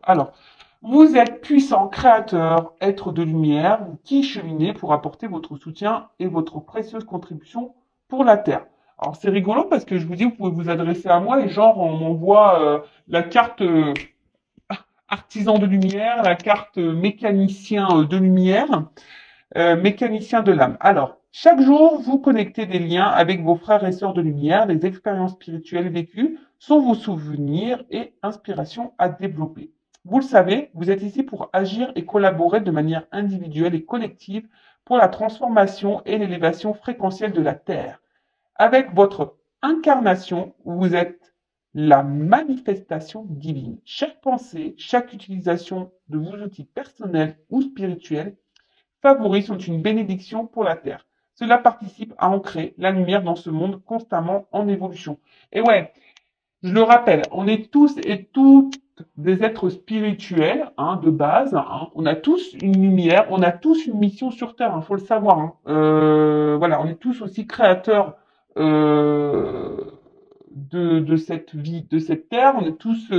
Alors, vous êtes puissant, créateur, être de lumière, qui cheminez pour apporter votre soutien et votre précieuse contribution pour la Terre. Alors, c'est rigolo parce que je vous dis, vous pouvez vous adresser à moi et genre, on m'envoie la carte artisan de lumière, la carte mécanicien de lumière, mécanicien de l'âme. Alors, chaque jour, vous connectez des liens avec vos frères et sœurs de lumière, les expériences spirituelles vécues sont vos souvenirs et inspirations à développer. Vous le savez, vous êtes ici pour agir et collaborer de manière individuelle et collective pour la transformation et l'élévation fréquentielle de la Terre. Avec votre incarnation, vous êtes la manifestation divine. Chaque pensée, chaque utilisation de vos outils personnels ou spirituels favoris sont une bénédiction pour la Terre. Cela participe à ancrer la lumière dans ce monde constamment en évolution. Et ouais, je le rappelle, on est tous et toutes des êtres spirituels, hein, de base. Hein. On a tous une lumière, on a tous une mission sur Terre, il faut le savoir. Hein. Voilà, on est tous aussi créateurs euh, de cette vie, de cette Terre. On est tous,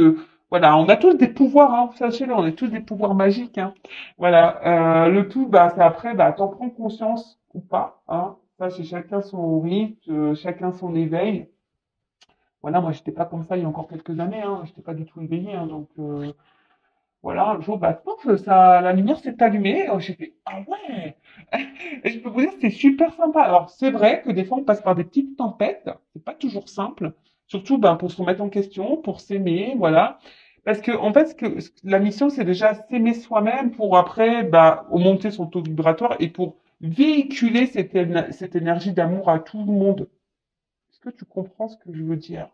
voilà, on a tous des pouvoirs. Hein, sachez-le, on a tous des pouvoirs magiques. Hein. Voilà, le tout, bah, c'est après, bah, t'en prends conscience ou pas. Hein. Ça, c'est chacun son rythme, chacun son éveil. Voilà, moi, j'étais pas comme ça il y a encore quelques années, hein. J'étais pas du tout éveillé, hein, donc voilà, un jour, bah, pouf, ça, la lumière s'est allumée. J'ai fait, ah ouais! Et je peux vous dire, c'est super sympa. Alors, c'est vrai que des fois, on passe par des petites tempêtes. C'est pas toujours simple. Surtout, ben, pour se remettre en question, pour s'aimer, voilà. Parce que, en fait, la mission, c'est déjà s'aimer soi-même pour après, bah, augmenter son taux vibratoire et pour véhiculer cette énergie d'amour à tout le monde. Est-ce que tu comprends ce que je veux dire?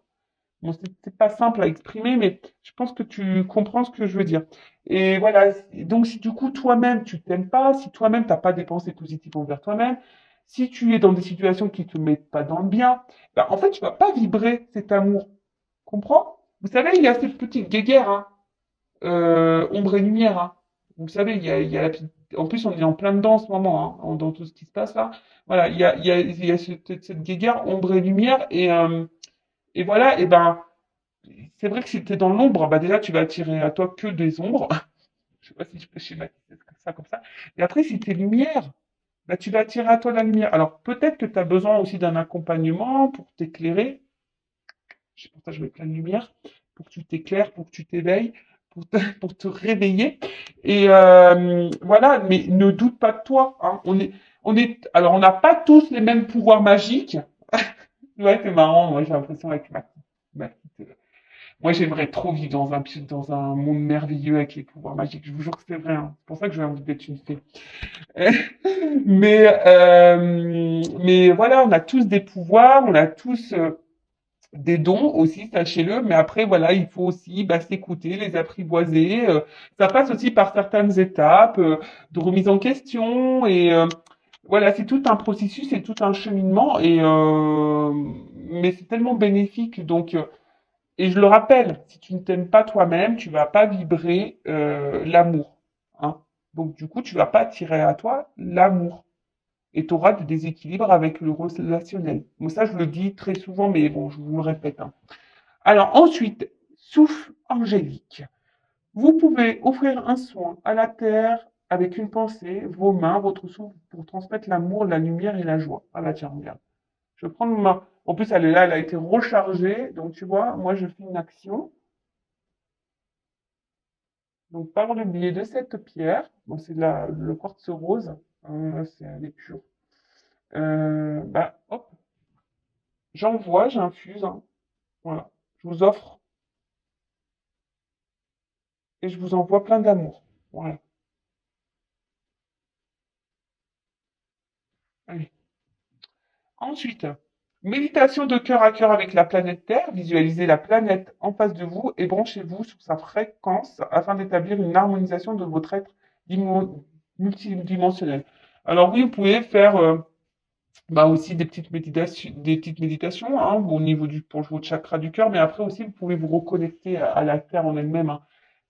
Bon, c'est pas simple à exprimer, mais je pense que tu comprends ce que je veux dire. Et voilà. Donc, si du coup, toi-même, tu t'aimes pas, si toi-même, t'as pas des pensées positives envers toi-même, si tu es dans des situations qui te mettent pas dans le bien, ben, en fait, tu vas pas vibrer cet amour. Comprends? Vous savez, il y a cette petite guéguerre, hein, ombre et lumière, hein. Vous savez, il y a la petite... En plus, on est en plein dedans en ce moment, hein, dans tout ce qui se passe là. Voilà, il y a cette guéguerre ombre et lumière, et voilà, et ben, c'est vrai que si tu es dans l'ombre, bah déjà, tu vas attirer à toi que des ombres. Je sais pas si je peux schématiser ça comme ça. Et après, si tu es lumière, bah, tu vas attirer à toi la lumière. Alors, peut-être que tu as besoin aussi d'un accompagnement pour t'éclairer. Pour ça, je mets plein de lumière. Pour que tu t'éclaires, pour que tu t'éveilles, pour te réveiller. Et voilà, mais ne doute pas de toi. Hein. Alors, on n'a pas tous les mêmes pouvoirs magiques. Ouais, c'est marrant. Moi, j'ai l'impression avec ma petite moi, j'aimerais trop vivre dans un monde merveilleux avec les pouvoirs magiques. Je vous jure que c'est vrai. Hein. C'est pour ça que j'ai envie d'être une fée. Mais voilà, on a tous des pouvoirs, on a tous des dons aussi, sachez-le. Mais après, voilà, il faut aussi bah, s'écouter, les apprivoiser. Ça passe aussi par certaines étapes de remise en question. Et voilà, c'est tout un processus, c'est tout un cheminement. Mais c'est tellement bénéfique. Donc, et je le rappelle, si tu ne t'aimes pas toi-même, tu vas pas vibrer l'amour. Hein. Donc du coup, tu vas pas attirer à toi l'amour. Et tu auras des déséquilibres avec le relationnel. Moi, ça, je le dis très souvent, mais bon, je vous le répète. Hein. Alors ensuite, souffle angélique. Vous pouvez offrir un soin à la terre avec une pensée, vos mains, votre souffle pour transmettre l'amour, la lumière et la joie. Ah bah tiens, regarde. Je vais prendre ma... En plus, elle est là, elle a été rechargée. Donc, tu vois, moi, je fais une action. Donc, par le biais de cette pierre, bon, c'est le quartz rose, c'est elle est pure. Bah, hop, j'envoie, j'infuse, hein, voilà. Je vous offre et je vous envoie plein d'amour. Voilà. Allez. Ensuite, méditation de cœur à cœur avec la planète Terre. Visualisez la planète en face de vous et branchez-vous sur sa fréquence afin d'établir une harmonisation de votre être multidimensionnel. Alors oui, vous pouvez faire bah aussi des petites méditations hein, au niveau pour votre chakra du cœur, mais après aussi vous pouvez vous reconnecter à la terre en elle-même. Hein.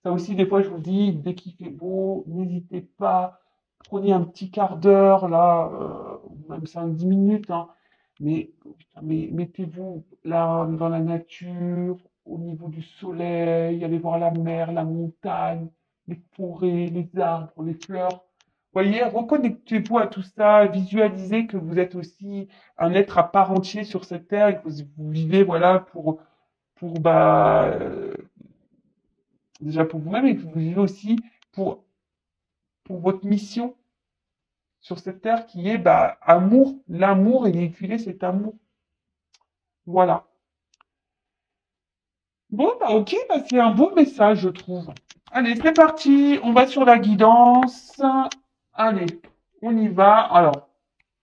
Ça aussi, des fois, je vous dis, dès qu'il fait beau, n'hésitez pas, prenez un petit quart d'heure là, ou même 5-10 minutes, hein, mais, putain, mais mettez-vous là dans la nature, au niveau du soleil, aller voir la mer, la montagne, les forêts, les arbres, les fleurs. Voyez, reconnectez-vous à tout ça, visualisez que vous êtes aussi un être à part entier sur cette terre et que vous vivez, voilà, pour déjà pour vous-même et que vous vivez aussi pour, pour votre mission sur cette terre qui est, amour, l'amour et véhiculer cet amour. Voilà. Bon, ok, c'est un beau message, je trouve. Allez, c'est parti, on va sur la guidance. Allez, on y va. Alors,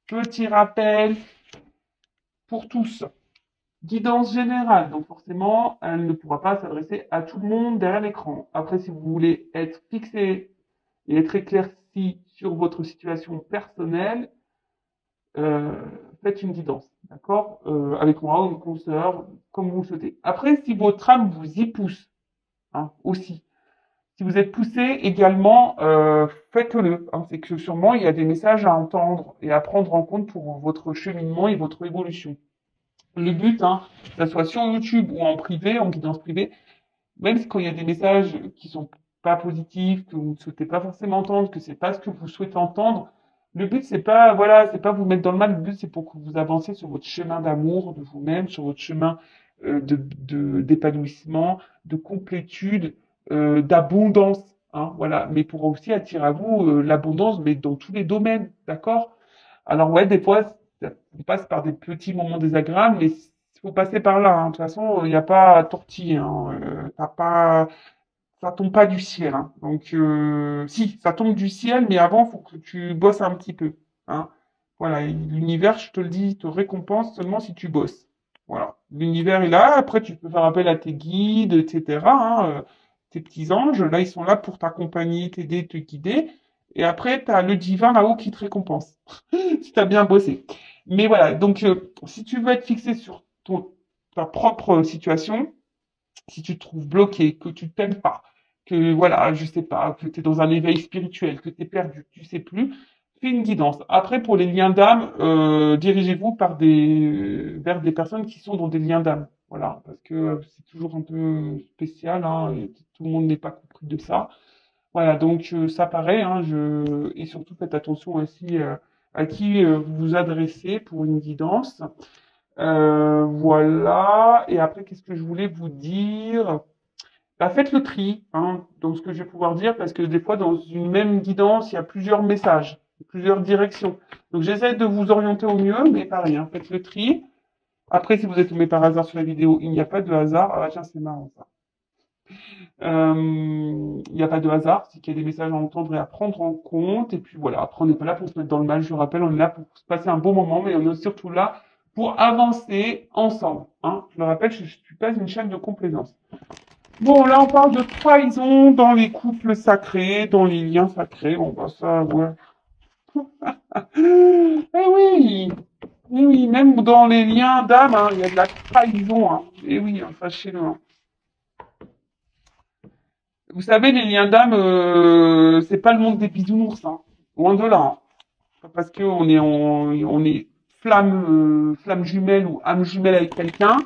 petit rappel pour tous. Guidance générale, donc forcément, elle ne pourra pas s'adresser à tout le monde derrière l'écran. Après, si vous voulez être fixé et être éclairci sur votre situation personnelle, euh, faites une guidance, d'accord, avec moi ou une consoeur, comme vous le souhaitez. Après, si votre âme vous y pousse, hein, aussi, si vous êtes poussé également, faites-le, hein. C'est que sûrement, il y a des messages à entendre et à prendre en compte pour votre cheminement et votre évolution. Le but, hein, que ce soit sur YouTube ou en privé, en guidance privée, même quand il y a des messages qui sont pas positifs, que vous ne souhaitez pas forcément entendre, que c'est pas ce que vous souhaitez entendre, le but c'est pas, voilà, c'est pas vous mettre dans le mal, le but c'est pour que vous avanciez sur votre chemin d'amour de vous-même, sur votre chemin d'épanouissement, de complétude, d'abondance, hein, voilà. Mais pour aussi attirer à vous l'abondance, mais dans tous les domaines, d'accord? Alors ouais, des fois, on passe par des petits moments désagréables, mais il faut passer par là, hein. De toute façon, il n'y a pas à tortiller, hein. T'as pas, ça tombe pas du ciel, hein. Donc, si, ça tombe du ciel, mais avant, faut que tu bosses un petit peu, hein. Voilà, l'univers, je te le dis, te récompense seulement si tu bosses. Voilà, l'univers est là. Après, tu peux faire appel à tes guides, etc., hein, tes petits anges. Là, ils sont là pour t'accompagner, t'aider, te guider. Et après, tu as le divin là-haut qui te récompense si tu as bien bossé. Mais voilà, donc si tu veux être fixé sur ta propre situation, si tu te trouves bloqué, que tu t'aimes pas, que voilà, je sais pas, que tu es dans un éveil spirituel, que tu es perdu, que tu sais plus, fais une guidance. Après, pour les liens d'âme, dirigez-vous vers des personnes qui sont dans des liens d'âme. Voilà, parce que c'est toujours un peu spécial, hein, et tout le monde n'est pas compris de ça. Voilà, donc ça paraît, hein, et surtout faites attention aussi à qui vous vous adressez pour une guidance. Voilà, et après, qu'est-ce que je voulais vous dire? Faites le tri, hein, dans ce que je vais pouvoir dire, parce que des fois, dans une même guidance, il y a plusieurs messages, plusieurs directions. Donc, j'essaie de vous orienter au mieux, mais pareil, hein, faites le tri. Après, si vous êtes tombé par hasard sur la vidéo, il n'y a pas de hasard. Ah, tiens, c'est marrant ça. Il n'y a pas de hasard, c'est qu'il y a des messages à entendre et à prendre en compte. Et puis voilà, après, on n'est pas là pour se mettre dans le mal, je rappelle, on est là pour se passer un bon moment, mais on est surtout là pour avancer ensemble, hein. Je le rappelle, je ne suis pas une chaîne de complaisance. Bon, là, on parle de trahison dans les couples sacrés, dans les liens sacrés. Bon, ça, ouais. Eh oui, eh oui, même dans les liens d'âme, hein, il y a de la trahison, hein. Eh oui, hein, sachez-le, hein. Vous savez, les liens d'âme, c'est pas le monde des bisounours, hein. Loin de là, hein. Pas parce que on est flamme jumelle ou âme jumelle avec quelqu'un.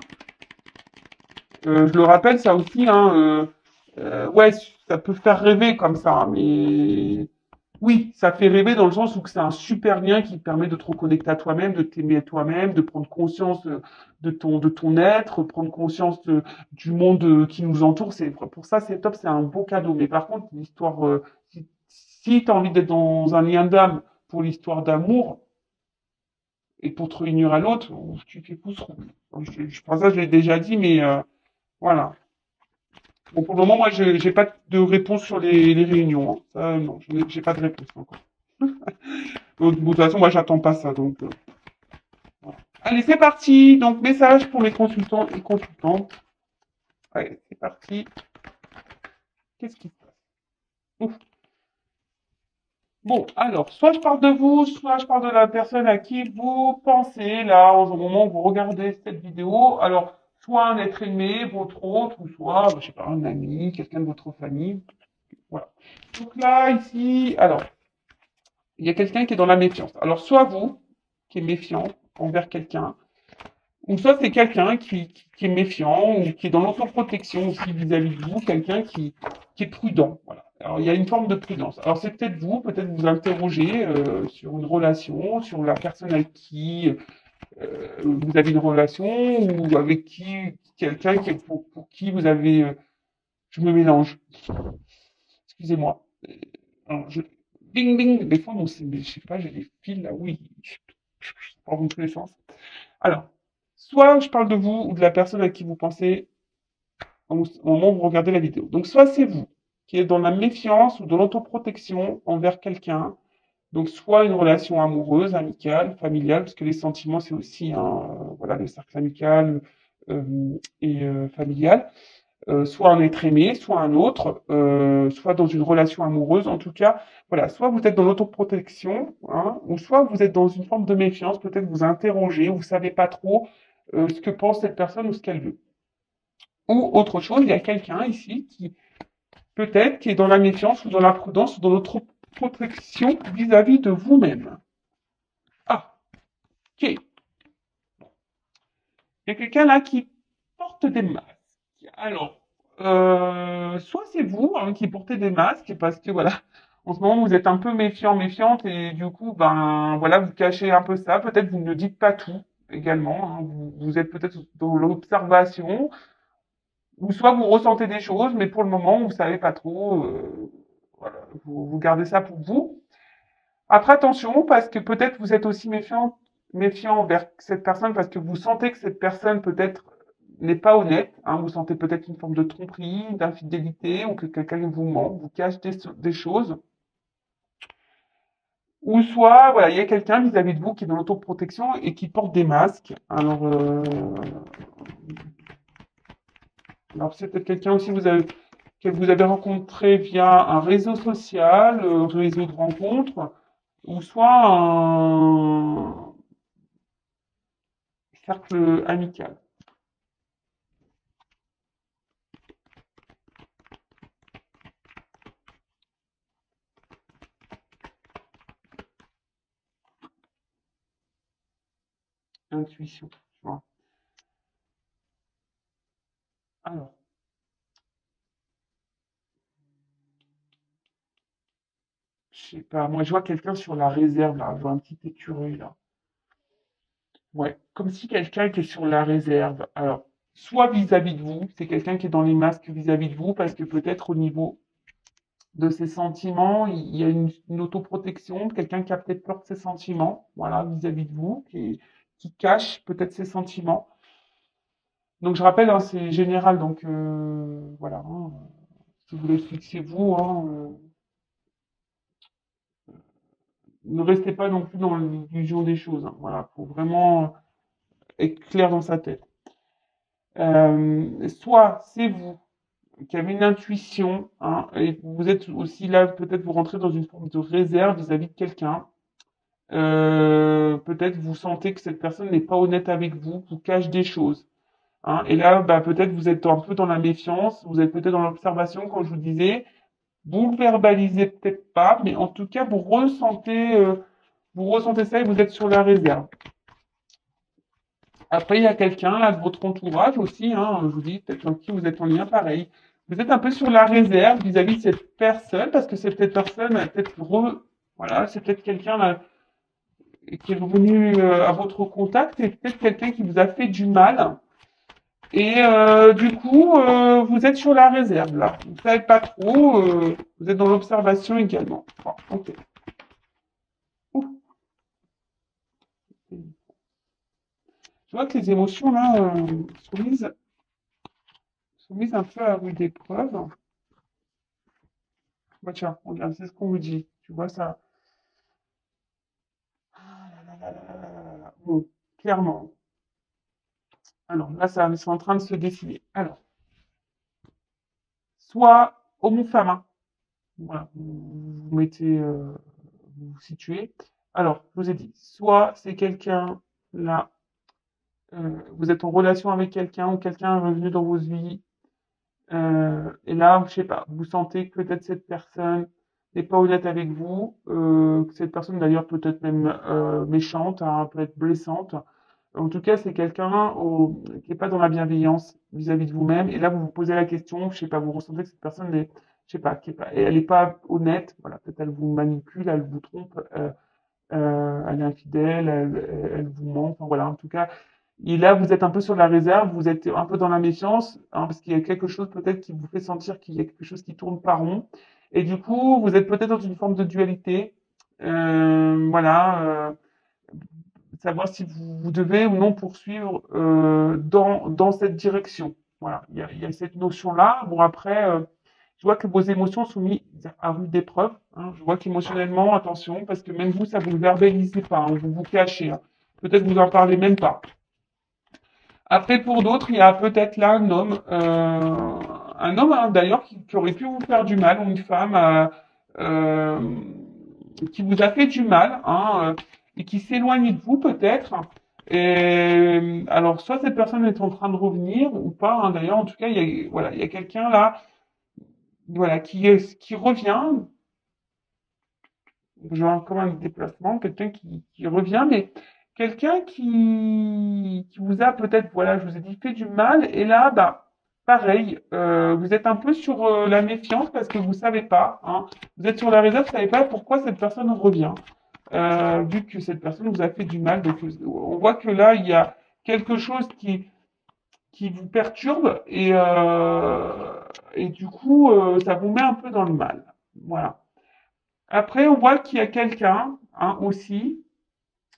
Je le rappelle, ça aussi, hein. Ouais, ça peut faire rêver comme ça, hein, mais oui, ça fait rêver dans le sens où c'est un super lien qui te permet de te reconnecter à toi-même, de t'aimer à toi-même, de prendre conscience de ton être, prendre conscience du monde qui nous entoure. Pour ça, c'est top, c'est un beau cadeau. Mais par contre, l'histoire, si tu as envie d'être dans un lien d'âme pour l'histoire d'amour et pour te réunir à l'autre, tu fais pousseron. Je pense que ça, je l'ai déjà dit, mais voilà. Bon, pour le moment, moi, je n'ai pas de réponse sur les réunions, hein. Ça, non, j'ai pas de réponse encore. De toute façon, moi, j'attends pas ça. Donc, voilà. Allez, c'est parti. Donc, message pour les consultants et consultantes. Allez, c'est parti. Qu'est-ce qui se passe? Ouf. Bon, alors, soit je parle de vous, soit je parle de la personne à qui vous pensez, là, au moment où vous regardez cette vidéo. Alors, soit un être aimé, votre autre, ou soit, je sais pas, un ami, quelqu'un de votre famille. Voilà. Donc là, ici, alors, il y a quelqu'un qui est dans la méfiance. Alors, soit vous, qui est méfiant envers quelqu'un, Ou soit c'est quelqu'un qui est méfiant ou qui est dans l'autoprotection aussi vis-à-vis de vous, quelqu'un qui est prudent. Voilà. Alors il y a une forme de prudence. Alors c'est peut-être vous interroger sur une relation, sur la personne avec qui vous avez une relation ou avec qui quelqu'un pour qui vous avez. Je me mélange. Excusez-moi. Alors, ding ding. Des fois, je sais pas, j'ai des fils là. Oui, je prends dans tous les sens. Alors, soit je parle de vous ou de la personne à qui vous pensez au moment où vous regardez la vidéo. Donc, soit c'est vous qui êtes dans la méfiance ou dans l'autoprotection envers quelqu'un. Donc, soit une relation amoureuse, amicale, familiale, parce que les sentiments, c'est aussi voilà, le cercle amical et familial. Soit un être aimé, soit un autre, soit dans une relation amoureuse. En tout cas, voilà, soit vous êtes dans l'autoprotection, hein, ou soit vous êtes dans une forme de méfiance, peut-être vous interrogez, vous savez pas trop ce que pense cette personne ou ce qu'elle veut. Ou autre chose, il y a quelqu'un ici qui peut-être qui est dans la méfiance ou dans la prudence ou dans l'autoprotection vis-à-vis de vous-même. Ah, ok. Il y a quelqu'un là qui porte des masques. Alors, soit c'est vous hein, qui portez des masques parce que voilà, en ce moment vous êtes un peu méfiant, méfiante et du coup, ben voilà, vous cachez un peu ça. Peut-être vous ne dites pas tout également. Hein, vous êtes peut-être dans l'observation ou soit vous ressentez des choses, mais pour le moment vous savez pas trop. Voilà, vous gardez ça pour vous. Après attention parce que peut-être vous êtes aussi méfiant envers cette personne parce que vous sentez que cette personne peut-être n'est pas honnête, hein, vous sentez peut-être une forme de tromperie, d'infidélité, ou que quelqu'un vous ment, vous cache des choses, ou soit, voilà, il y a quelqu'un vis-à-vis de vous qui est dans l'autoprotection et qui porte des masques. Alors c'est peut-être quelqu'un aussi que vous avez rencontré via un réseau social, réseau de rencontres, ou soit un cercle amical. Intuition. Tu vois. Alors, je sais pas, moi je vois quelqu'un sur la réserve, là, je vois un petit écureuil là. Ouais, comme si quelqu'un qui est sur la réserve. Alors, soit vis-à-vis de vous, c'est quelqu'un qui est dans les masques vis-à-vis de vous, parce que peut-être au niveau de ses sentiments, il y a une autoprotection, quelqu'un qui a peut-être peur de ses sentiments, voilà, vis-à-vis de vous, qui cache peut-être ses sentiments. Donc je rappelle, hein, c'est général, donc voilà, hein, si vous voulez fixez-vous, hein, ne restez pas non plus dans l'illusion des choses, hein, voilà, faut vraiment être clair dans sa tête. Soit c'est vous qui avez une intuition, hein, et vous êtes aussi là, peut-être vous rentrez dans une forme de réserve vis-à-vis de quelqu'un. Peut-être vous sentez que cette personne n'est pas honnête avec vous, vous cache des choses. Hein, et là, bah, peut-être vous êtes un peu dans la méfiance, vous êtes peut-être dans l'observation, comme je vous disais. Vous le verbalisez peut-être pas, mais en tout cas, vous ressentez ça et vous êtes sur la réserve. Après, il y a quelqu'un là de votre entourage aussi, hein, je vous dis, peut-être avec qui vous êtes en lien pareil. Vous êtes un peu sur la réserve vis-à-vis de cette personne, parce que cette personne a peut-être voilà, c'est peut-être quelqu'un là qui est revenu à votre contact et peut-être quelqu'un qui vous a fait du mal. Et du coup, vous êtes sur la réserve là. Vous ne savez pas trop, vous êtes dans l'observation également. Bon, ok. Ouf. Je vois que les émotions là sont mises un peu à rude épreuve. Bah tiens, regarde, c'est ce qu'on me dit. Tu vois ça. Bon, clairement. Alors là, ça, c'est en train de se dessiner. Alors, soit homme-femme, hein. Voilà, vous mettez, vous vous situez. Alors, je vous ai dit, soit c'est quelqu'un là, vous êtes en relation avec quelqu'un ou quelqu'un est revenu dans vos vies. Et là, je sais pas, vous sentez que peut-être cette personne n'est pas honnête avec vous, que cette personne d'ailleurs peut être même méchante, hein, peut être blessante. En tout cas, c'est quelqu'un qui n'est pas dans la bienveillance vis-à-vis de vous-même. Et là, vous vous posez la question, je sais pas, vous ressentez que cette personne est, je sais pas, elle n'est pas honnête. Voilà, peut-être elle vous manipule, elle vous trompe, elle est infidèle, elle vous ment. Enfin, voilà, en tout cas, et là, vous êtes un peu sur la réserve, vous êtes un peu dans la méfiance, hein, parce qu'il y a quelque chose peut-être qui vous fait sentir qu'il y a quelque chose qui tourne pas rond. Et du coup, vous êtes peut-être dans une forme de dualité. Voilà. Savoir si vous devez ou non poursuivre dans cette direction. Voilà, il y a cette notion-là. Bon, après, je vois que vos émotions sont mises à rude épreuve. Hein. Je vois qu'émotionnellement, attention, parce que même vous, ça vous le verbalisez pas, hein, vous vous cachez. Hein. Peut-être vous en parlez même pas. Après, pour d'autres, il y a peut-être là un homme hein, d'ailleurs qui aurait pu vous faire du mal, ou une femme euh, qui vous a fait du mal, hein, et qui s'éloigne de vous peut-être. Et alors, soit cette personne est en train de revenir ou pas. Hein, d'ailleurs, en tout cas, voilà, il y a quelqu'un là, voilà, qui revient. Genre comme un déplacement, quelqu'un qui revient, mais quelqu'un qui vous a peut-être, voilà, je vous ai dit, fait du mal, et là, bah, pareil, vous êtes un peu sur la méfiance parce que vous savez pas, hein, vous êtes sur la réserve, vous savez pas pourquoi cette personne revient, vu que cette personne vous a fait du mal, donc on voit que là, il y a quelque chose qui vous perturbe, et du coup, ça vous met un peu dans le mal, voilà. Après, on voit qu'il y a quelqu'un hein, aussi,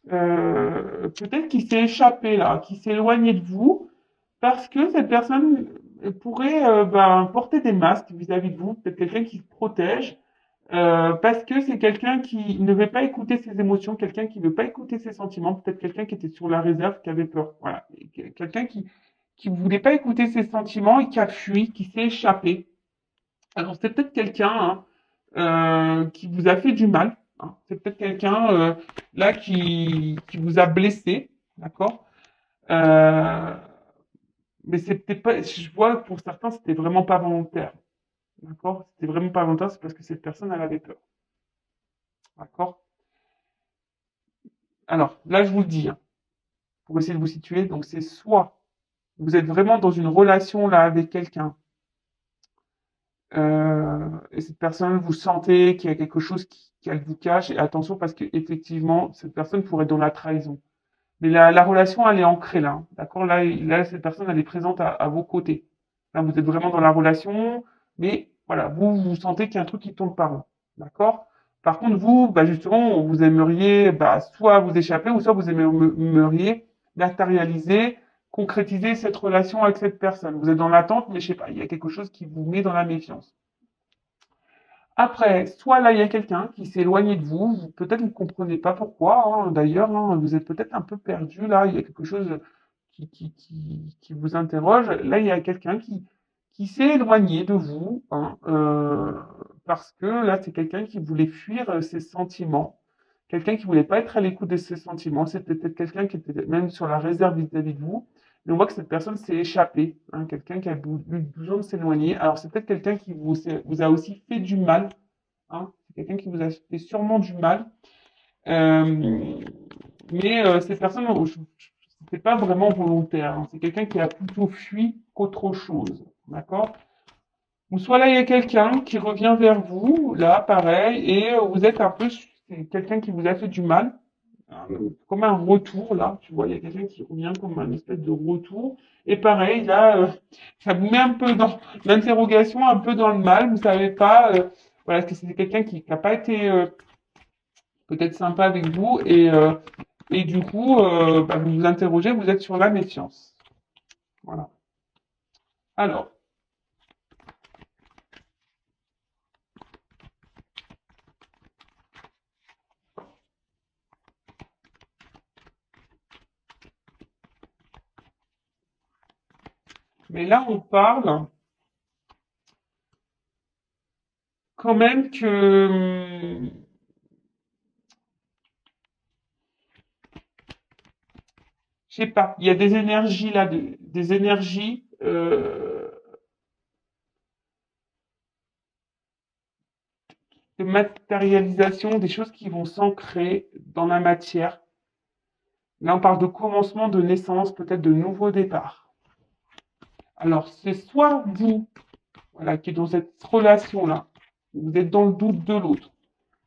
peut-être qui s'est échappé là, qui s'est éloigné de vous, parce que cette personne pourrait ben, porter des masques vis-à-vis de vous, peut-être quelqu'un qui se protège, parce que c'est quelqu'un qui ne veut pas écouter ses émotions, quelqu'un qui ne veut pas écouter ses sentiments, peut-être quelqu'un qui était sur la réserve, qui avait peur. Voilà, quelqu'un qui ne voulait pas écouter ses sentiments et qui a fui, qui s'est échappé. Alors, c'est peut-être quelqu'un hein, qui vous a fait du mal. Hein. C'est peut-être quelqu'un là qui vous a blessé, d'accord mais c'est peut-être pas. Je vois que pour certains, c'était vraiment pas volontaire, d'accord C'était vraiment pas volontaire, c'est parce que cette personne, elle avait peur, d'accord Alors, là, je vous le dis, hein, pour essayer de vous situer, donc c'est soit vous êtes vraiment dans une relation là avec quelqu'un, et cette personne, vous sentez qu'il y a quelque chose qu'elle vous cache, et attention parce que effectivement, cette personne pourrait être dans la trahison. Mais la relation, elle est ancrée là. D'accord là, cette personne, elle est présente à vos côtés. Là, vous êtes vraiment dans la relation, mais voilà, vous sentez qu'il y a un truc qui tourne par rond. D'accord Par contre, vous, bah, justement, vous aimeriez bah, soit vous échapper, ou soit vous aimeriez matérialiser, concrétiser cette relation avec cette personne. Vous êtes dans l'attente, mais je sais pas, il y a quelque chose qui vous met dans la méfiance. Après, soit là, il y a quelqu'un qui s'est éloigné de vous, peut-être vous ne comprenez pas pourquoi, hein, d'ailleurs, hein, vous êtes peut-être un peu perdu, là, il y a quelque chose qui vous interroge. Là, il y a quelqu'un qui s'est éloigné de vous, hein, parce que là, c'est quelqu'un qui voulait fuir ses sentiments, quelqu'un qui voulait pas être à l'écoute de ses sentiments, c'était peut-être quelqu'un qui était même sur la réserve vis-à-vis de vous, mais on voit que cette personne s'est échappée, hein, quelqu'un qui a eu besoin de s'éloigner. Alors, c'est peut-être quelqu'un qui vous a aussi fait du mal, hein, c'est quelqu'un qui vous a fait sûrement du mal, euh, mais cette personne, c'était pas vraiment volontaire. Hein. C'est quelqu'un qui a plutôt fui qu'autre chose. D'accord Ou soit là, il y a quelqu'un qui revient vers vous, là, pareil, et vous êtes un peu, c'est quelqu'un qui vous a fait du mal, hein, comme un retour, là, tu vois, il y a quelqu'un qui revient comme un espèce de retour. Et pareil, là, ça vous met un peu dans l'interrogation, un peu dans le mal, vous savez pas, voilà, est-ce que c'est quelqu'un qui n'a pas été peut-être sympa avec vous, et du coup, bah, vous vous interrogez, vous êtes sur la méfiance. Voilà. Alors, mais là, on parle quand même que, je sais pas, il y a des énergies là, des énergies de matérialisation, des choses qui vont s'ancrer dans la matière. Là, on parle de commencement, de naissance, peut-être de nouveau départ. Alors, c'est soit vous, voilà, qui est dans cette relation-là, vous êtes dans le doute de l'autre,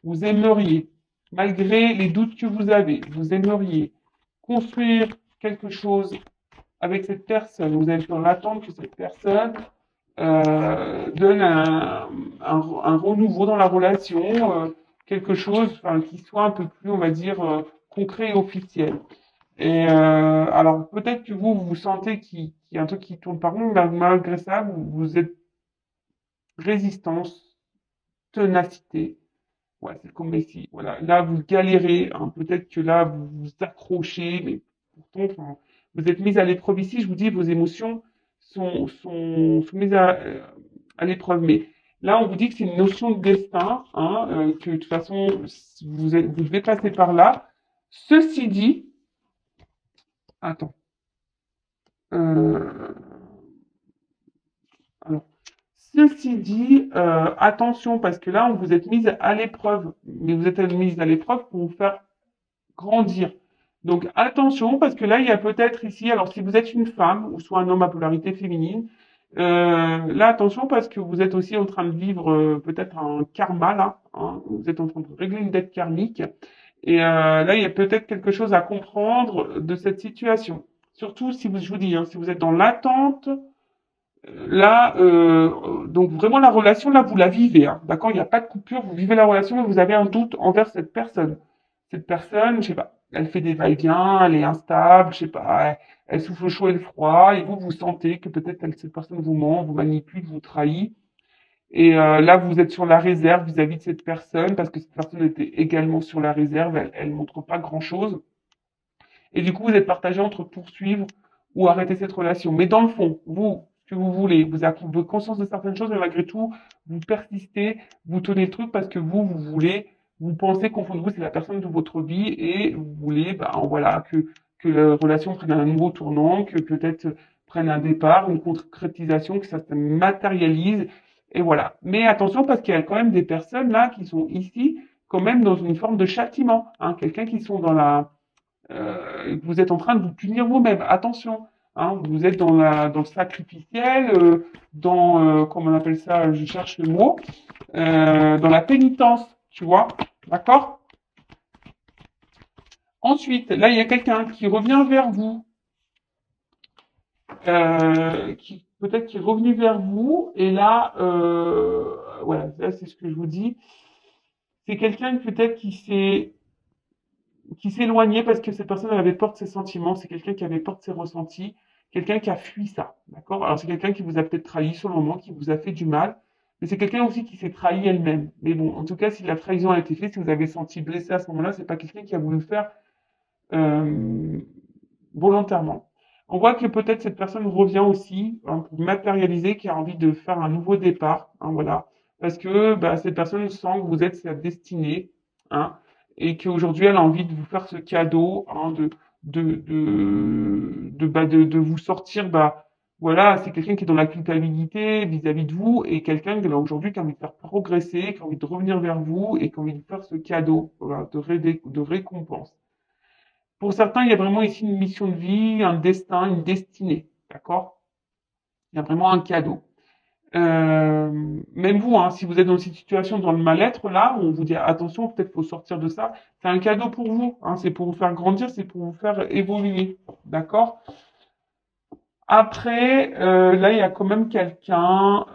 vous aimeriez, malgré les doutes que vous aimeriez construire quelque chose avec cette personne, vous êtes dans l'attente que cette personne donne un renouveau dans la relation, quelque chose enfin, qui soit un peu plus, on va dire, concret et officiel. Et alors peut-être que vous sentez qu'il y a un truc qui tourne par rond, mais malgré ça, vous êtes résistance, ténacité. Ouais, c'est comme ici. Voilà, là vous galérez, hein. Peut-être que là vous vous accrochez, mais pourtant, enfin, vous êtes mis à l'épreuve ici. Je vous dis, vos émotions sont mises à l'épreuve. Mais là, on vous dit que c'est une notion de destin, hein, que de toute façon vous devez passer par là. Ceci dit, attends. Euh, alors, ceci dit, attention parce que là, on vous êtes mise à l'épreuve, mais vous êtes mise à l'épreuve pour vous faire grandir. Donc attention, parce que là, il y a peut-être ici, alors si vous êtes une femme, ou soit un homme à polarité féminine, là, attention, parce que vous êtes aussi en train de vivre peut-être un karma, là, hein, vous êtes en train de régler une dette karmique, et là, il y a peut-être quelque chose à comprendre de cette situation. Surtout si vous, je vous dis, hein, si vous êtes dans l'attente, là, donc vraiment la relation, là, vous la vivez, hein, d'accord? Il n'y a pas de coupure, vous vivez la relation, mais vous avez un doute envers cette personne. Cette personne, je sais pas, elle fait des va-et-vient, elle est instable, je sais pas, elle souffle le chaud et le froid, et vous sentez que peut-être cette personne vous ment, vous manipule, vous trahit. Et là, vous êtes sur la réserve vis-à-vis de cette personne, parce que cette personne était également sur la réserve, elle montre pas grand-chose. Et du coup, vous êtes partagé entre poursuivre ou arrêter cette relation. Mais dans le fond, vous, ce que vous voulez, vous avez conscience de certaines choses, mais malgré tout, vous persistez, vous tenez le truc parce que vous voulez, vous pensez qu'au fond de vous, c'est la personne de votre vie et vous voulez, ben voilà, que la relation prenne un nouveau tournant, que peut-être prenne un départ, une concrétisation, que ça se matérialise. Et voilà. Mais attention parce qu'il y a quand même des personnes là qui sont ici, quand même dans une forme de châtiment. Hein, quelqu'un qui sont dans la vous êtes en train de vous punir vous-même. Attention, hein, vous êtes dans le sacrificiel, comment on appelle ça, je cherche le mot, dans la pénitence, tu vois, d'accord? Ensuite, là, il y a quelqu'un qui revient vers vous, qui peut-être qui est revenu vers vous, et là, voilà, là, c'est ce que je vous dis. C'est quelqu'un peut-être qui s'éloignait parce que cette personne avait peur de ses sentiments, c'est quelqu'un qui avait peur de ses ressentis, quelqu'un qui a fui ça, d'accord? Alors c'est quelqu'un qui vous a peut-être trahi sur le moment, qui vous a fait du mal, mais c'est quelqu'un aussi qui s'est trahi elle-même. Mais bon, en tout cas, si la trahison a été faite, si vous avez senti blessé à ce moment-là, c'est pas quelqu'un qui a voulu le faire euh, volontairement. On voit que peut-être cette personne revient aussi hein, pour matérialiser, qui a envie de faire un nouveau départ, hein, voilà, parce que bah, cette personne sent que vous êtes sa destinée, hein, et qu'aujourd'hui elle a envie de vous faire ce cadeau, hein, de vous sortir, bah, voilà, c'est quelqu'un qui est dans la culpabilité vis-à-vis de vous et quelqu'un qui aujourd'hui qui a envie de faire progresser, qui a envie de revenir vers vous et qui a envie de faire ce cadeau, voilà, de récompense. Pour certains, il y a vraiment ici une mission de vie, un destin, une destinée. D'accord? Il y a vraiment un cadeau. Même vous, hein, si vous êtes dans cette situation, dans le mal-être, là, on vous dit attention, peut-être faut sortir de ça. C'est un cadeau pour vous. Hein, c'est pour vous faire grandir, c'est pour vous faire évoluer. D'accord? Après, là, il y a quand même quelqu'un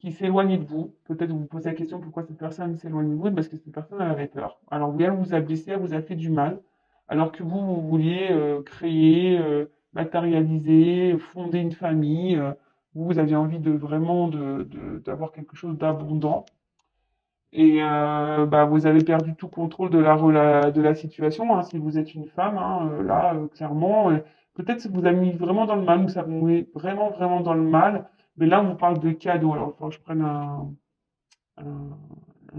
qui s'éloigne de vous. Peut-être vous vous posez la question pourquoi cette personne s'éloigne de vous, parce que cette personne elle avait peur. Alors oui, elle vous a blessé, elle vous a fait du mal, alors que vous vouliez créer, matérialiser, fonder une famille. Vous aviez envie de vraiment d'avoir quelque chose d'abondant. Et bah, vous avez perdu tout contrôle de la situation. Hein, si vous êtes une femme, hein, là, clairement, peut-être que vous avez mis vraiment dans le mal, ou ça vous met vraiment, vraiment dans le mal. Mais là, on vous parle de cadeau. Alors, il faut que je prenne un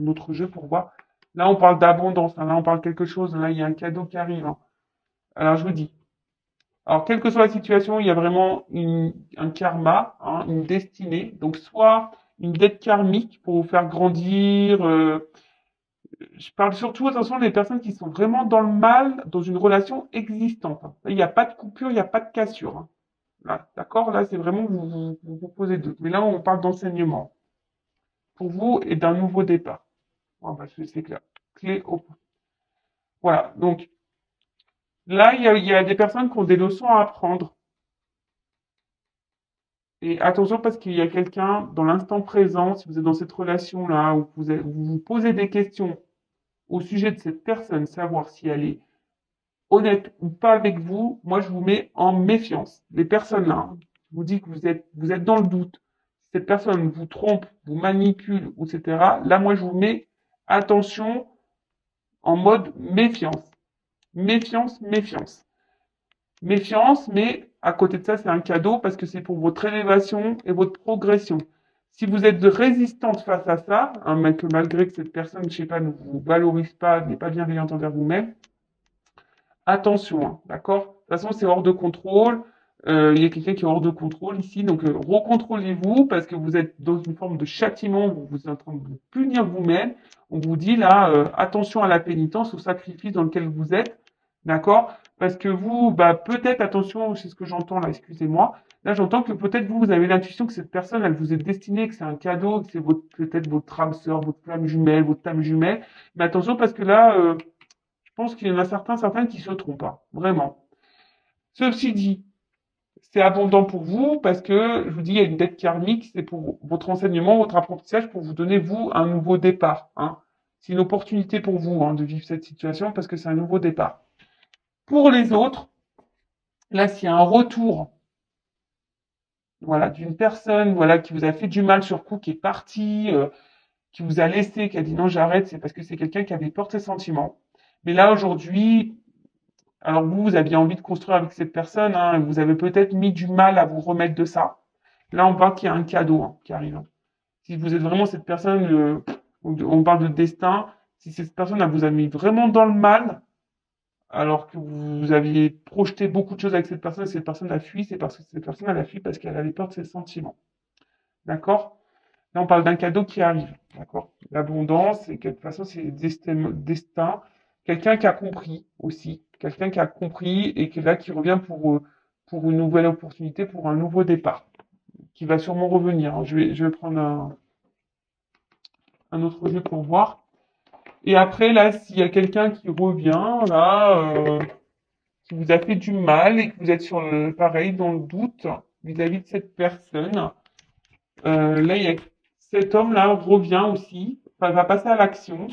autre jeu pour voir. Là, on parle d'abondance. Hein, là, on parle quelque chose. Là, il y a un cadeau qui arrive. Hein. Alors, je vous dis. Alors, quelle que soit la situation, il y a vraiment un karma, hein, une destinée. Donc, soit une dette karmique pour vous faire grandir, Je parle surtout, attention, des personnes qui sont vraiment dans le mal dans une relation existante, hein. Là, il n'y a pas de coupure, il n'y a pas de cassure, hein. Là, d'accord? Là, c'est vraiment vous posez deux. Mais là, on parle d'enseignement pour vous et d'un nouveau départ. Bon, bah, c'est clair. Clé au... Voilà. Donc, là, il y a des personnes qui ont des leçons à apprendre. Et attention parce qu'il y a quelqu'un dans l'instant présent, si vous êtes dans cette relation-là, où vous vous posez des questions au sujet de cette personne, savoir si elle est honnête ou pas avec vous, moi je vous mets en méfiance. Les personnes là, hein, je vous dis que vous êtes dans le doute. Si cette personne vous trompe, vous manipule, etc. Là, moi je vous mets attention en mode méfiance. Méfiance, méfiance. Méfiance, mais à côté de ça, c'est un cadeau parce que c'est pour votre élévation et votre progression. Si vous êtes résistante face à ça, hein, que malgré que cette personne, je sais pas, ne vous valorise pas, n'est pas bienveillante envers vous-même, attention, hein, d'accord? De toute façon, c'est hors de contrôle. Il y a quelqu'un qui est hors de contrôle ici, donc recontrôlez-vous parce que vous êtes dans une forme de châtiment, vous êtes en train de vous punir vous-même. On vous dit là, attention à la pénitence, au sacrifice dans lequel vous êtes, d'accord? Parce que vous, bah peut-être, attention, c'est ce que j'entends là, excusez-moi. Là, j'entends que peut-être vous avez l'intuition que cette personne, elle vous est destinée, que c'est un cadeau, que c'est peut-être votre âme sœur, votre flamme jumelle, votre âme jumelle. Mais attention parce que là, je pense qu'il y en a certaines qui se trompent, hein, vraiment. Ceci dit, c'est abondant pour vous parce que, je vous dis, il y a une dette karmique, c'est pour votre enseignement, votre apprentissage, pour vous donner, vous, un nouveau départ, hein. C'est une opportunité pour vous, hein, de vivre cette situation parce que c'est un nouveau départ. Pour les autres, là, s'il y a un retour, voilà, d'une personne, voilà, qui vous a fait du mal sur coup, qui est partie, qui vous a laissé, qui a dit non, j'arrête, c'est parce que c'est quelqu'un qui avait peur de ses sentiments. Mais là, aujourd'hui, alors vous aviez envie de construire avec cette personne, hein, vous avez peut-être mis du mal à vous remettre de ça. Là, on voit qu'il y a un cadeau, hein, qui arrive, hein. Si vous êtes vraiment cette personne, on parle de destin, si cette personne elle vous a mis vraiment dans le mal, alors que vous aviez projeté beaucoup de choses avec cette personne, et cette personne a fui, c'est parce que cette personne elle a fui parce qu'elle avait peur de ses sentiments. D'accord? Là, on parle d'un cadeau qui arrive. D'accord? L'abondance, et de toute façon, c'est le destin. Quelqu'un qui a compris aussi. Quelqu'un qui a compris et qui est là, qui revient pour une nouvelle opportunité, pour un nouveau départ. Qui va sûrement revenir, hein. Je vais prendre un autre jeu pour voir. Et après, là, s'il y a quelqu'un qui revient, là, qui vous a fait du mal et que vous êtes sur le pareil, dans le doute vis-à-vis de cette personne, là, il y a cet homme-là revient aussi, enfin, va passer à l'action,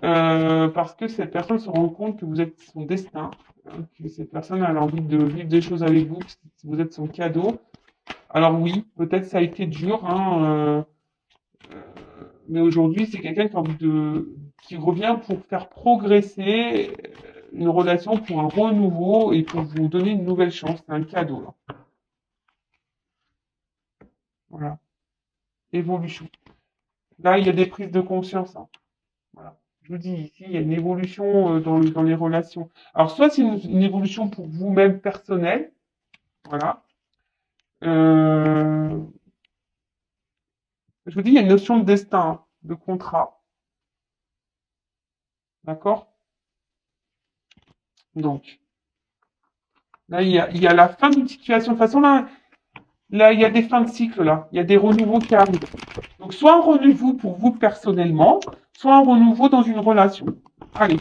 parce que cette personne se rend compte que vous êtes son destin, hein, que cette personne a envie de vivre des choses avec vous, que vous êtes son cadeau. Alors oui, peut-être ça a été dur, hein, mais aujourd'hui, c'est quelqu'un qui a envie qui revient pour faire progresser une relation, pour un renouveau et pour vous donner une nouvelle chance. C'est un cadeau, là. Voilà. Évolution. Là, il y a des prises de conscience, hein. Voilà. Je vous dis ici, il y a une évolution dans les relations. Alors, soit c'est une évolution pour vous-même personnelle, voilà. Euh, je vous dis, il y a une notion de destin, hein, de contrat, d'accord? Donc, là, il y a la fin d'une situation. De toute façon, là, il y a des fins de cycle, là. Il y a des renouveaux qui arrivent. Donc, soit un renouveau pour vous personnellement, soit un renouveau dans une relation. Allez,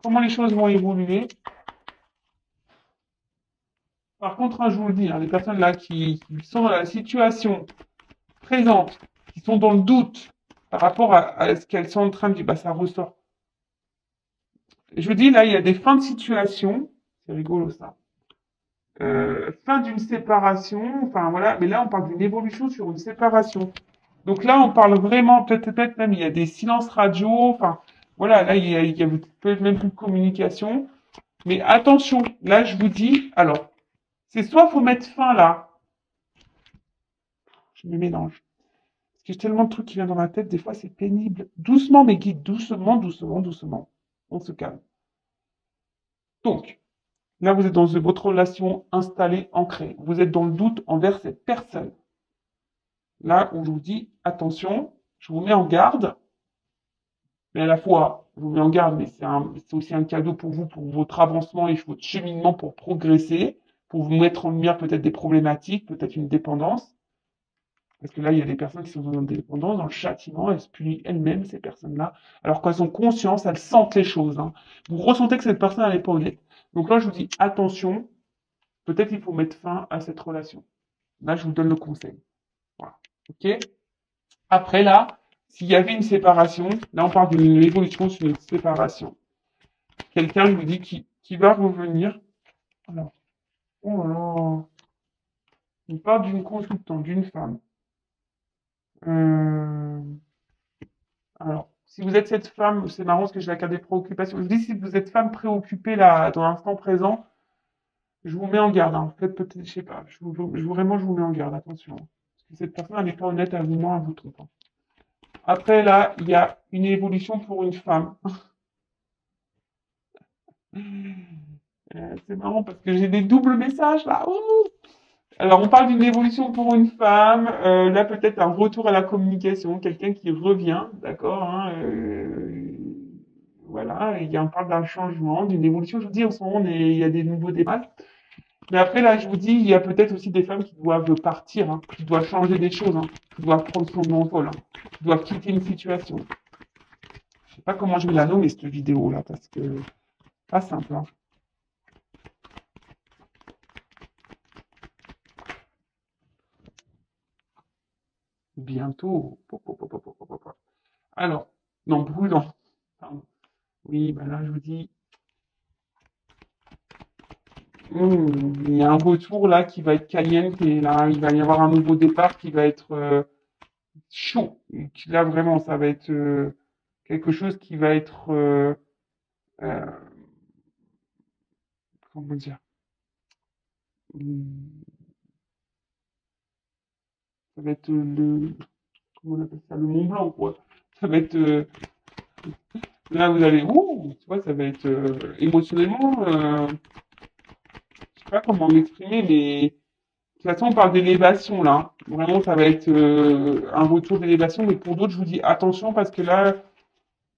comment les choses vont évoluer? Par contre, hein, je vous le dis, hein, les personnes là qui sont dans la situation présente, qui sont dans le doute par rapport à ce qu'elles sont en train de dire, bah, ça ressort. Je vous dis, là, il y a des fins de situation. C'est rigolo, ça. Fin d'une séparation, enfin voilà, mais là, on parle d'une évolution sur une séparation. Donc là, on parle vraiment, peut-être même, il y a des silences radio, enfin, voilà, là, il y a peut-être même plus de communication. Mais attention, là, je vous dis, alors, c'est soit faut mettre fin là, je me mélange, parce que j'ai tellement de trucs qui viennent dans ma tête, des fois, c'est pénible. Doucement, mes guides, doucement, doucement, doucement. On se calme. Donc, là, vous êtes dans votre relation installée, ancrée. Vous êtes dans le doute envers cette personne. Là, on vous dit, attention, je vous mets en garde. Mais à la fois, je vous mets en garde, mais c'est aussi un cadeau pour vous, pour votre avancement et votre cheminement pour progresser, pour vous mettre en lumière peut-être des problématiques, peut-être une dépendance. Parce que là, il y a des personnes qui sont dans l'indépendance, dans le châtiment, elles se punissent elles-mêmes, ces personnes-là, alors qu'elles ont conscience, elles sentent les choses. Hein. Vous ressentez que cette personne, elle n'est pas honnête. Donc là, je vous dis, attention, peut-être il faut mettre fin à cette relation. Là, je vous donne le conseil. Voilà. OK? Après, là, s'il y avait une séparation, là, on parle d'une évolution sur une séparation. Quelqu'un vous dit qui va revenir. Alors, oh là là, on parle d'une consultante, d'une femme. Euh, Alors, si vous êtes cette femme, c'est marrant parce que j'ai la carte des préoccupations. Je vous dis, si vous êtes femme préoccupée là, dans l'instant présent, je vous mets en garde. Hein. Faites peut-être, je sais pas, vraiment, je vous mets en garde, attention. Parce que cette personne, elle n'est pas honnête à vous, non, à vous trompant. Après, là, il y a une évolution pour une femme. C'est marrant parce que j'ai des doubles messages là. Ouh. Alors, on parle d'une évolution pour une femme. Là, peut-être un retour à la communication, quelqu'un qui revient, d'accord hein, voilà, on parle d'un changement, d'une évolution. Je vous dis, en ce moment, il y a des nouveaux débats. Mais après, là, je vous dis, il y a peut-être aussi des femmes qui doivent partir, hein, qui doivent changer des choses, hein, qui doivent prendre son envol, hein, qui doivent quitter une situation. Je sais pas comment je vais la nommer, cette vidéo-là, parce que pas simple. Hein. Bientôt. Alors, non, brûlant. Pardon. Oui, ben là, je vous dis, il y a un retour là qui va être caliente et là, il va y avoir un nouveau départ qui va être chaud. Et là, vraiment, ça va être quelque chose qui va être, euh, comment dire, hum, ça va être comment on appelle ça, le Mont Blanc, quoi. Ça va être, là, vous allez, ouh, tu vois, ça va être émotionnellement, je sais pas comment m'exprimer, mais de toute façon, on parle d'élévation là. Hein. Vraiment, ça va être un retour d'élévation. Mais pour d'autres, je vous dis attention parce que là,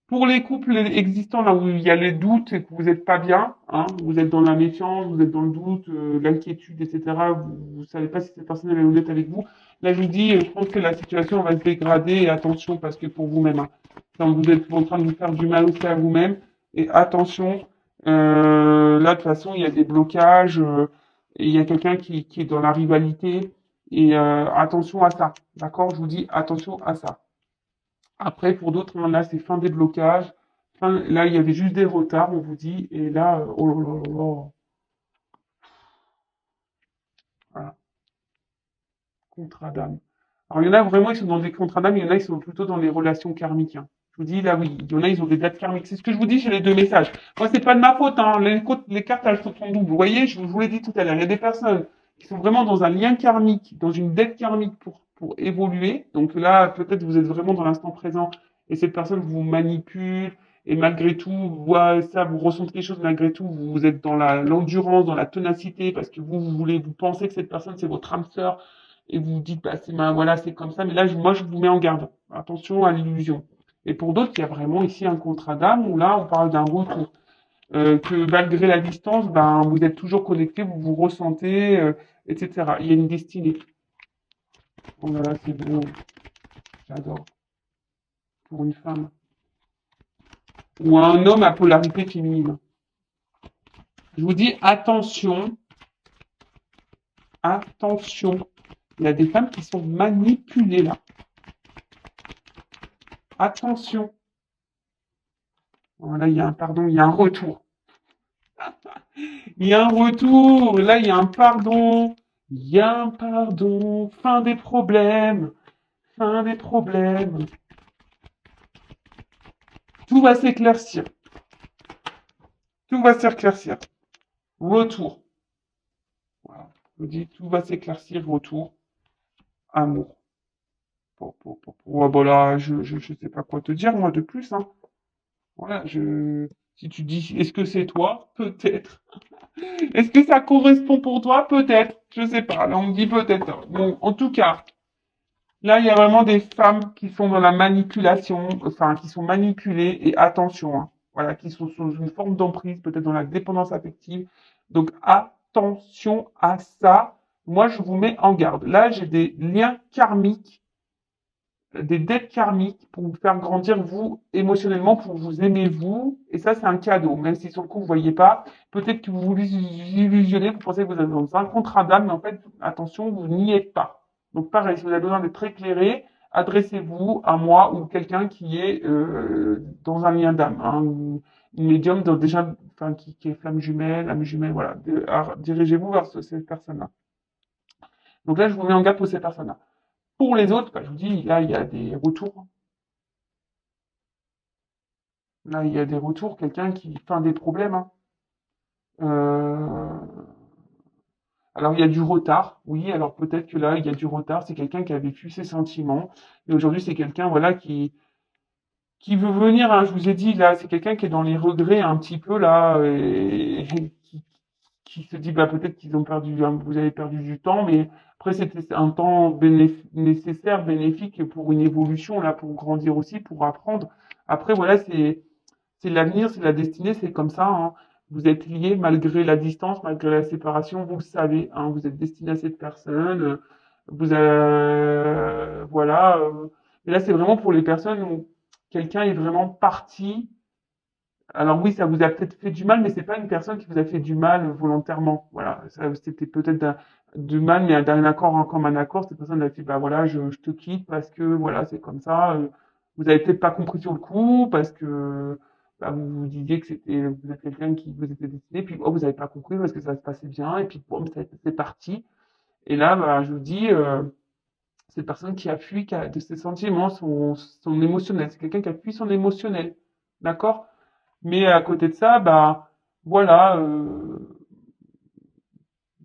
pour les couples existants là où il y a les doutes et que vous n'êtes pas bien, hein, vous êtes dans la méfiance, vous êtes dans le doute, l'inquiétude, etc. Vous ne savez pas si cette personne elle est honnête avec vous. Là, je vous dis, je pense que la situation va se dégrader et attention parce que pour vous-même, hein, quand vous êtes en train de vous faire du mal aussi à vous-même et attention. Là, de toute façon, il y a des blocages. Et il y a quelqu'un qui est dans la rivalité. Et attention à ça. D'accord? Je vous dis attention à ça. Après, pour d'autres, hein, là, c'est fin des blocages. Là, il y avait juste des retards, on vous dit. Et là, oh là là là là. Voilà, contrat d'âme. Alors, il y en a vraiment, ils sont dans des contrats d'âme. Il y en a, ils sont plutôt dans les relations karmiques. Hein. Je vous dis, là, oui. Il y en a, ils ont des dates karmiques. C'est ce que je vous dis, j'ai les deux messages. Moi, c'est pas de ma faute. Hein. Les cartes, elles sont en double. Vous voyez, je vous l'ai dit tout à l'heure. Il y a des personnes qui sont vraiment dans un lien karmique, dans une dette karmique pour évoluer. Donc là, peut-être vous êtes vraiment dans l'instant présent et cette personne vous manipule et malgré tout, vous ressentez les choses malgré tout, vous êtes dans l'endurance, dans la ténacité parce que vous pensez que cette personne c'est votre âme sœur et vous vous dites, bah, voilà, c'est comme ça. Mais là, moi, je vous mets en garde. Attention à l'illusion. Et pour d'autres, il y a vraiment ici un contrat d'âme où là, on parle d'un retour. Que malgré la distance, ben, vous êtes toujours connecté, vous vous ressentez, etc. Il y a une destinée. Oh là là, c'est beau. J'adore. Pour une femme. Ou un homme à polarité féminine. Je vous dis, attention, attention. Il y a des femmes qui sont manipulées là. Attention. Voilà, il y a il y a un retour. Il y a un retour. Là, il y a un pardon. Il y a un pardon. Fin des problèmes. Fin des problèmes. Tout va s'éclaircir. Tout va s'éclaircir. Retour. Voilà. Je vous dis, tout va s'éclaircir. Retour. Amour. Ouais, bah là, je sais pas quoi te dire, moi, de plus, hein. Voilà, si tu dis, est-ce que c'est toi? Peut-être. Est-ce que ça correspond pour toi? Peut-être. Je sais pas. Là, on me dit peut-être. Bon, en tout cas, Là, il y a vraiment des femmes qui sont dans la manipulation, enfin, qui sont manipulées, et attention, hein, voilà, qui sont sous une forme d'emprise, peut-être dans la dépendance affective. Donc, attention à ça. Moi, je vous mets en garde. Là, j'ai des liens karmiques, des dettes karmiques pour vous faire grandir, vous, émotionnellement, pour vous aimer, vous. Et ça, c'est un cadeau. Même si sur le coup, vous voyez pas, peut-être que vous vous illusionnez, vous pensez que vous êtes dans un contrat d'âme, mais en fait, attention, vous n'y êtes pas. Donc, pareil, si vous avez besoin d'être éclairé, adressez-vous à moi ou quelqu'un qui est dans un lien d'âme, hein, ou une médium déjà, enfin, qui est flamme jumelle, âme jumelle, voilà. Dirigez-vous vers ces personnes-là. Donc là, je vous mets en garde pour ces personnes-là. Pour les autres, bah, je vous dis, là, il y a des retours. Là, il y a des retours, quelqu'un qui fait des problèmes, hein. Euh, Alors, il y a du retard, oui. Alors, peut-être que là, il y a du retard. C'est quelqu'un qui a vécu ses sentiments. Et aujourd'hui, c'est quelqu'un, voilà, qui veut venir, hein. Je vous ai dit, là, c'est quelqu'un qui est dans les regrets un petit peu, là, et qui se dit, bah, peut-être qu'ils ont perdu, vous avez perdu du temps, mais après, c'était un temps nécessaire, bénéfique pour une évolution, là, pour grandir aussi, pour apprendre. Après, voilà, c'est l'avenir, c'est la destinée, c'est comme ça, hein. Vous êtes liés malgré la distance, malgré la séparation, vous le savez, hein, vous êtes destiné à cette personne, voilà. Mais là, c'est vraiment pour les personnes où quelqu'un est vraiment parti. Alors oui, ça vous a peut-être fait du mal, mais c'est pas une personne qui vous a fait du mal volontairement. Voilà, c'était peut-être du mal, mais d'un accord en commun accord. Cette personne a dit, bah voilà, je te quitte parce que voilà, c'est comme ça. Vous avez peut-être pas compris sur le coup parce que bah, vous vous disiez que vous êtes quelqu'un qui vous était destiné, puis oh, vous avez pas compris parce que ça se passait bien, et puis bon, c'est parti. Et là, bah, je vous dis, cette personne qui a fui de ses sentiments, son émotionnel. C'est quelqu'un qui a fui son émotionnel. D'accord? Mais à côté de ça, bah voilà,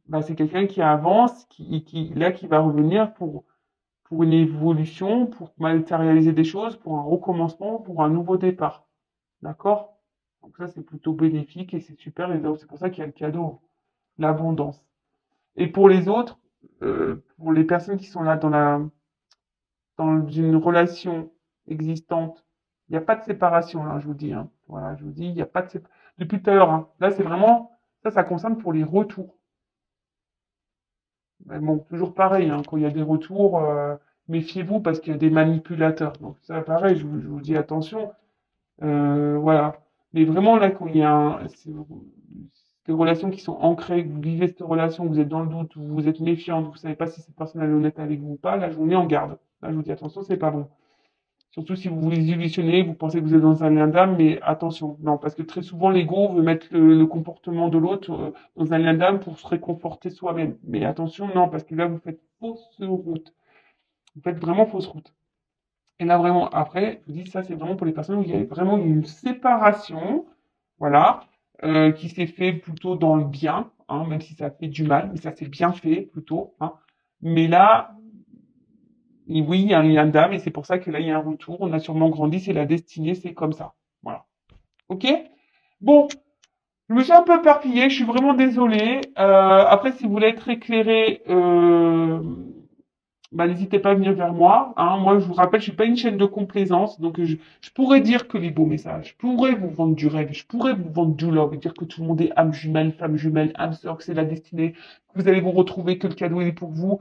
bah, c'est quelqu'un qui avance, qui va revenir pour une évolution, pour matérialiser des choses, pour un recommencement, pour un nouveau départ. D'accord? Donc ça, c'est plutôt bénéfique et c'est super. Et donc, c'est pour ça qu'il y a le cadeau, l'abondance. Et pour les autres, pour les personnes qui sont là dans une relation existante, il n'y a pas de séparation, là, je vous dis, hein. Voilà, je vous dis, il n'y a pas de séparation. Depuis tout à l'heure, hein. Là, c'est vraiment, ça concerne pour les retours. Mais bon, toujours pareil, hein, quand il y a des retours, méfiez-vous parce qu'il y a des manipulateurs. Donc ça, pareil, je vous dis attention. Voilà. Mais vraiment, là, quand il y a des relations qui sont ancrées, que vous vivez cette relation, vous êtes dans le doute, vous êtes méfiante, vous savez pas si cette personne est honnête avec vous ou pas, là, je vous mets en garde. Là, je vous dis attention, c'est pas bon. Surtout si vous vous illusionnez, vous pensez que vous êtes dans un lien d'âme, mais attention, non, parce que très souvent l'ego veut mettre le comportement de l'autre dans un lien d'âme pour se réconforter soi-même. Mais attention, non, parce que là vous faites fausse route. Vous faites vraiment fausse route. Et là vraiment, après, je vous dis ça, c'est vraiment pour les personnes où il y a vraiment une séparation, voilà, qui s'est fait plutôt dans le bien, hein, même si ça fait du mal, mais ça s'est bien fait plutôt, hein. Mais là, et oui, il y a un lien d'âme et c'est pour ça que là, il y a un retour. On a sûrement grandi, c'est la destinée, c'est comme ça. Voilà. Ok? Bon, je me suis un peu éparpillée, je suis vraiment désolée. Après, si vous voulez être éclairé, bah, n'hésitez pas à venir vers moi, hein. Moi, je vous rappelle, je suis pas une chaîne de complaisance, donc je pourrais dire que les beaux messages, je pourrais vous vendre du rêve, je pourrais vous vendre du love, dire que tout le monde est âme jumelle, femme jumelle, âme sœur, que c'est la destinée, que vous allez vous retrouver, que le cadeau est pour vous.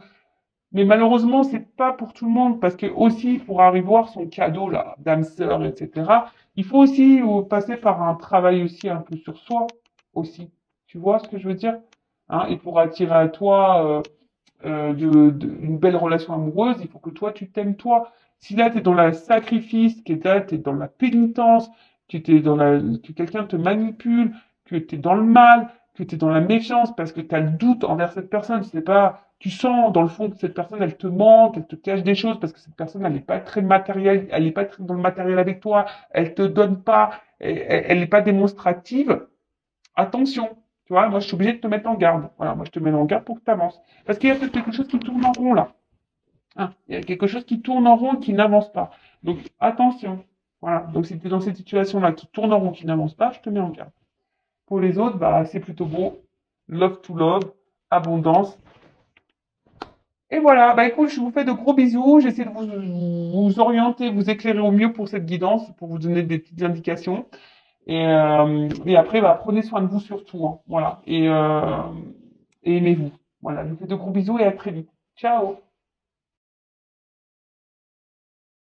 Mais malheureusement, c'est pas pour tout le monde, parce que aussi, pour arriver à voir son cadeau, là, d'âme sœur, etc., il faut aussi passer par un travail aussi un peu sur soi, aussi. Tu vois ce que je veux dire? Hein, et pour attirer à toi une belle relation amoureuse, il faut que toi, tu t'aimes toi. Si là, tu es dans le sacrifice, que là, tu es dans la pénitence, que quelqu'un te manipule, que tu es dans le mal, que tu es dans la méfiance parce que tu as le doute envers cette personne, c'est pas, tu sens dans le fond que cette personne, elle te manque, elle te cache des choses parce que cette personne, elle n'est pas très matérielle, elle n'est pas très dans le matériel avec toi, elle te donne pas, elle n'est pas démonstrative. Attention, tu vois, moi je suis obligé de te mettre en garde. Voilà, moi je te mets en garde pour que tu avances. Parce qu'il y a peut-être quelque chose qui tourne en rond là. Hein, il y a quelque chose qui tourne en rond et qui n'avance pas. Donc attention. Voilà. Donc si tu es dans cette situation-là qui tourne en rond, qui n'avance pas, je te mets en garde. Pour les autres, bah c'est plutôt beau. Love to love, abondance. Et voilà, bah écoute, je vous fais de gros bisous. J'essaie de vous orienter, vous éclairer au mieux pour cette guidance, pour vous donner des petites indications. Et après, bah, prenez soin de vous surtout, hein. Voilà. Et aimez-vous. Voilà, je vous fais de gros bisous et à très vite. Ciao!